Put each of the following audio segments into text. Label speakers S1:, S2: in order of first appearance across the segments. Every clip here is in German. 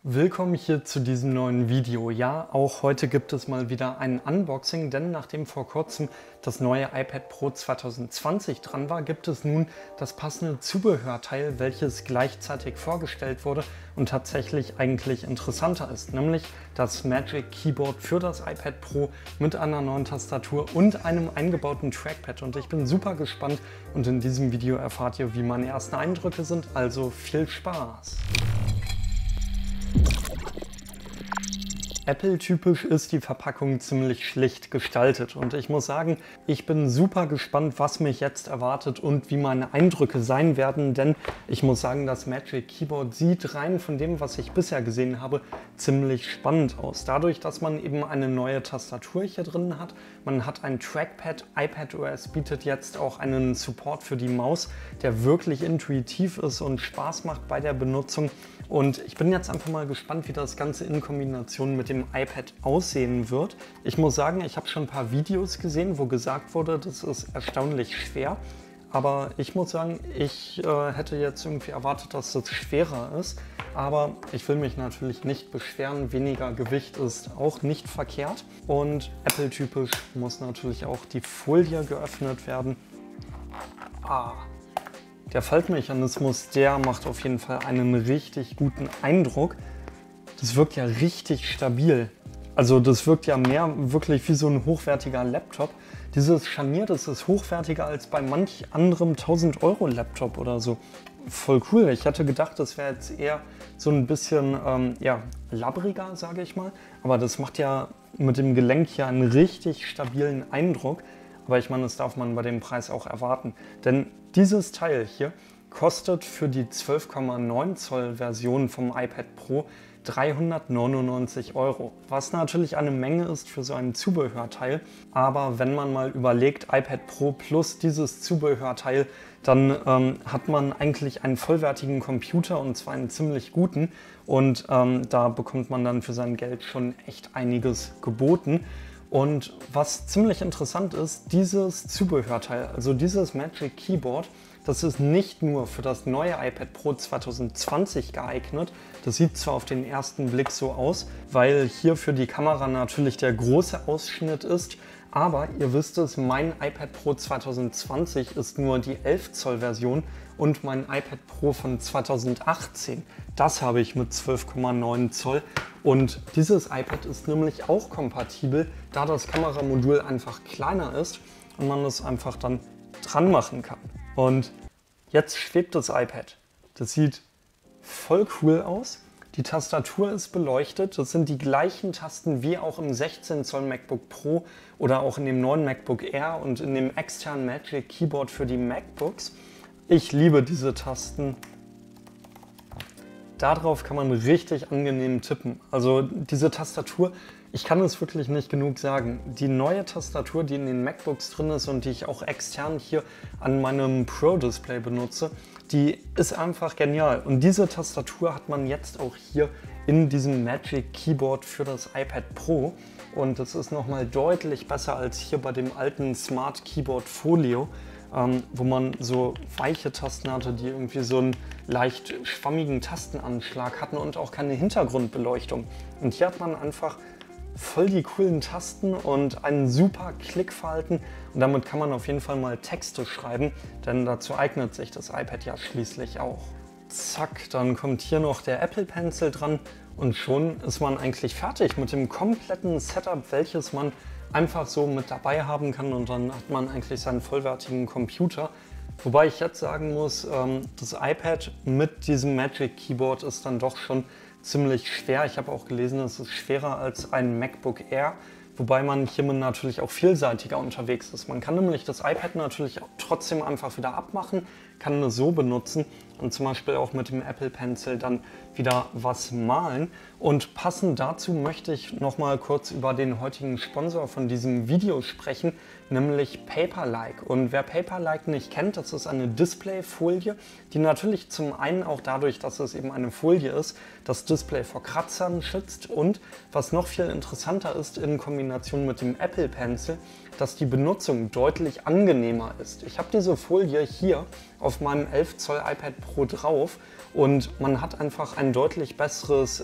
S1: Willkommen hier zu diesem neuen Video. Ja, auch heute gibt es mal wieder ein Unboxing, denn nachdem vor kurzem das neue iPad Pro 2020 dran war, gibt es nun das passende Zubehörteil, welches gleichzeitig vorgestellt wurde und tatsächlich eigentlich interessanter ist, nämlich das Magic Keyboard für das iPad Pro mit einer neuen Tastatur und einem eingebauten Trackpad. Und ich bin super gespannt und in diesem Video erfahrt ihr, wie meine ersten Eindrücke sind, also viel Spaß! Apple-typisch ist die Verpackung ziemlich schlicht gestaltet und ich muss sagen, ich bin super gespannt, was mich jetzt erwartet und wie meine Eindrücke sein werden, denn ich muss sagen, das Magic Keyboard sieht rein von dem, was ich bisher gesehen habe, ziemlich spannend aus. Dadurch, dass man eben eine neue Tastatur hier drin hat, man hat ein Trackpad, iPadOS bietet jetzt auch einen Support für die Maus, der wirklich intuitiv ist und Spaß macht bei der Benutzung. Und ich bin jetzt einfach mal gespannt, wie das Ganze in Kombination mit dem iPad aussehen wird. Ich muss sagen, ich habe schon ein paar Videos gesehen, wo gesagt wurde, das ist erstaunlich schwer. Aber ich muss sagen, ich hätte jetzt irgendwie erwartet, dass das schwerer ist. Aber ich will mich natürlich nicht beschweren. Weniger Gewicht ist auch nicht verkehrt. Und Apple-typisch muss natürlich auch die Folie geöffnet werden. Der Faltmechanismus, der macht auf jeden Fall einen richtig guten Eindruck. Das wirkt ja richtig stabil. Also das wirkt ja mehr wirklich wie so ein hochwertiger Laptop. Dieses Scharnier, das ist hochwertiger als bei manch anderem 1000 Euro Laptop oder so. Voll cool. Ich hätte gedacht, das wäre jetzt eher so ein bisschen labbriger, sage ich mal. Aber das macht ja mit dem Gelenk hier einen richtig stabilen Eindruck. Aber ich meine, das darf man bei dem Preis auch erwarten. Denn dieses Teil hier kostet für die 12,9 Zoll Version vom iPad Pro 399 €, was natürlich eine Menge ist für so ein Zubehörteil. Aber wenn man mal überlegt, iPad Pro plus dieses Zubehörteil, dann hat man eigentlich einen vollwertigen Computer und zwar einen ziemlich guten. Und da bekommt man dann für sein Geld schon echt einiges geboten. Und was ziemlich interessant ist, dieses Zubehörteil, also dieses Magic Keyboard, das ist nicht nur für das neue iPad Pro 2020 geeignet. Das sieht zwar auf den ersten Blick so aus, weil hier für die Kamera natürlich der große Ausschnitt ist, aber ihr wisst es, mein iPad Pro 2020 ist nur die 11 Zoll Version und mein iPad Pro von 2018, das habe ich mit 12,9 Zoll. Und dieses iPad ist nämlich auch kompatibel, da das Kameramodul einfach kleiner ist und man es einfach dann dran machen kann. Und jetzt schwebt das iPad. Das sieht voll cool aus. Die Tastatur ist beleuchtet. Das sind die gleichen Tasten wie auch im 16 Zoll MacBook Pro oder auch in dem neuen MacBook Air und in dem externen Magic Keyboard für die MacBooks. Ich liebe diese Tasten. Darauf kann man richtig angenehm tippen. Also diese Tastatur, ich kann es wirklich nicht genug sagen. Die neue Tastatur, die in den MacBooks drin ist und die ich auch extern hier an meinem Pro-Display benutze, die ist einfach genial. Und diese Tastatur hat man jetzt auch hier in diesem Magic Keyboard für das iPad Pro. Und das ist nochmal deutlich besser als hier bei dem alten Smart Keyboard Folio, wo man so weiche Tasten hatte, die irgendwie so einen leicht schwammigen Tastenanschlag hatten und auch keine Hintergrundbeleuchtung. Und hier hat man einfach voll die coolen Tasten und einen super Klickverhalten und damit kann man auf jeden Fall mal Texte schreiben, denn dazu eignet sich das iPad ja schließlich auch. Zack, dann kommt hier noch der Apple Pencil dran und schon ist man eigentlich fertig mit dem kompletten Setup, welches man einfach so mit dabei haben kann und dann hat man eigentlich seinen vollwertigen Computer. Wobei ich jetzt sagen muss, das iPad mit diesem Magic Keyboard ist dann doch schon ziemlich schwer. Ich habe auch gelesen, es ist schwerer als ein MacBook Air, wobei man hiermit natürlich auch vielseitiger unterwegs ist. Man kann nämlich das iPad natürlich trotzdem einfach wieder abmachen, kann es so benutzen und zum Beispiel auch mit dem Apple Pencil dann wieder was malen. Und passend dazu möchte ich noch mal kurz über den heutigen Sponsor von diesem Video sprechen, nämlich Paperlike. Und wer Paperlike nicht kennt, das ist eine Displayfolie, die natürlich zum einen auch dadurch, dass es eben eine Folie ist, das Display vor Kratzern schützt und was noch viel interessanter ist in Kombination mit dem Apple Pencil, dass die Benutzung deutlich angenehmer ist. Ich habe diese Folie hier auf meinem 11 Zoll iPad Pro drauf und man hat einfach ein deutlich besseres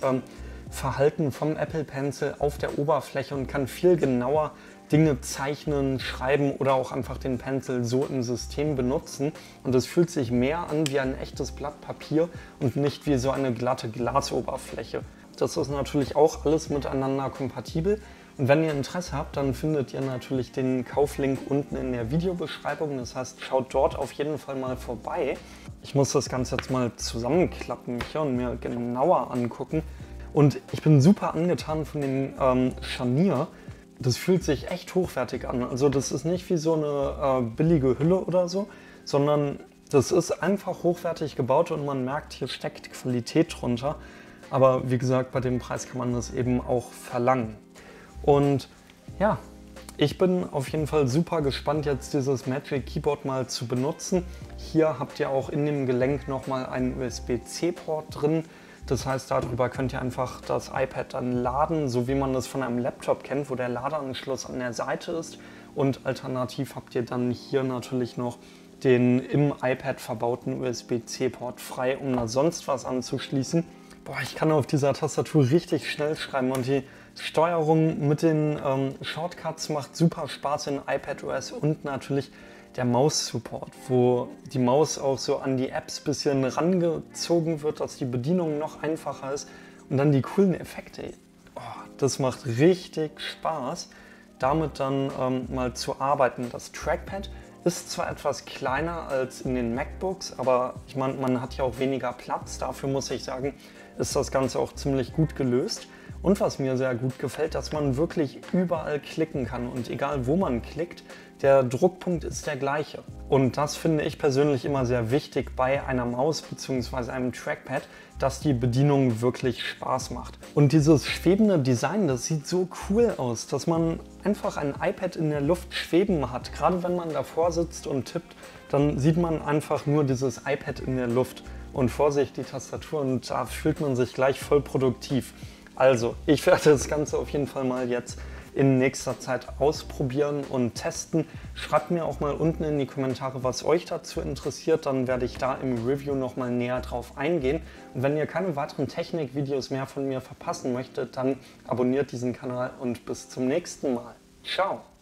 S1: Verhalten vom Apple Pencil auf der Oberfläche und kann viel genauer Dinge zeichnen, schreiben oder auch einfach den Pencil so im System benutzen. Und es fühlt sich mehr an wie ein echtes Blatt Papier und nicht wie so eine glatte Glasoberfläche. Das ist natürlich auch alles miteinander kompatibel. Und wenn ihr Interesse habt, dann findet ihr natürlich den Kauflink unten in der Videobeschreibung. Das heißt, schaut dort auf jeden Fall mal vorbei. Ich muss das Ganze jetzt mal zusammenklappen hier und mir genauer angucken. Und ich bin super angetan von dem Scharnier. Das fühlt sich echt hochwertig an. Also das ist nicht wie so eine billige Hülle oder so, sondern das ist einfach hochwertig gebaut und man merkt, hier steckt Qualität drunter. Aber wie gesagt, bei dem Preis kann man das eben auch verlangen. Und ja, ich bin auf jeden Fall super gespannt, jetzt dieses Magic Keyboard mal zu benutzen. Hier habt ihr auch in dem Gelenk nochmal einen USB-C-Port drin. Das heißt, darüber könnt ihr einfach das iPad dann laden, so wie man das von einem Laptop kennt, wo der Ladeanschluss an der Seite ist. Und alternativ habt ihr dann hier natürlich noch den im iPad verbauten USB-C-Port frei, um da sonst was anzuschließen. Boah, ich kann auf dieser Tastatur richtig schnell schreiben und die Steuerung mit den Shortcuts macht super Spaß in iPadOS und natürlich der Maus-Support, wo die Maus auch so an die Apps ein bisschen rangezogen wird, dass die Bedienung noch einfacher ist und dann die coolen Effekte. Oh, das macht richtig Spaß, damit dann mal zu arbeiten. Das Trackpad ist zwar etwas kleiner als in den MacBooks, aber ich meine, man hat ja auch weniger Platz. Dafür muss ich sagen, ist das Ganze auch ziemlich gut gelöst. Und was mir sehr gut gefällt, dass man wirklich überall klicken kann und egal wo man klickt, der Druckpunkt ist der gleiche. Und das finde ich persönlich immer sehr wichtig bei einer Maus bzw. einem Trackpad, dass die Bedienung wirklich Spaß macht. Und dieses schwebende Design, das sieht so cool aus, dass man einfach ein iPad in der Luft schweben hat. Gerade wenn man davor sitzt und tippt, dann sieht man einfach nur dieses iPad in der Luft. Und vor sich die Tastatur und da fühlt man sich gleich voll produktiv. Also, ich werde das Ganze auf jeden Fall mal jetzt in nächster Zeit ausprobieren und testen. Schreibt mir auch mal unten in die Kommentare, was euch dazu interessiert, dann werde ich da im Review nochmal näher drauf eingehen. Und wenn ihr keine weiteren Technikvideos mehr von mir verpassen möchtet, dann abonniert diesen Kanal und bis zum nächsten Mal. Ciao!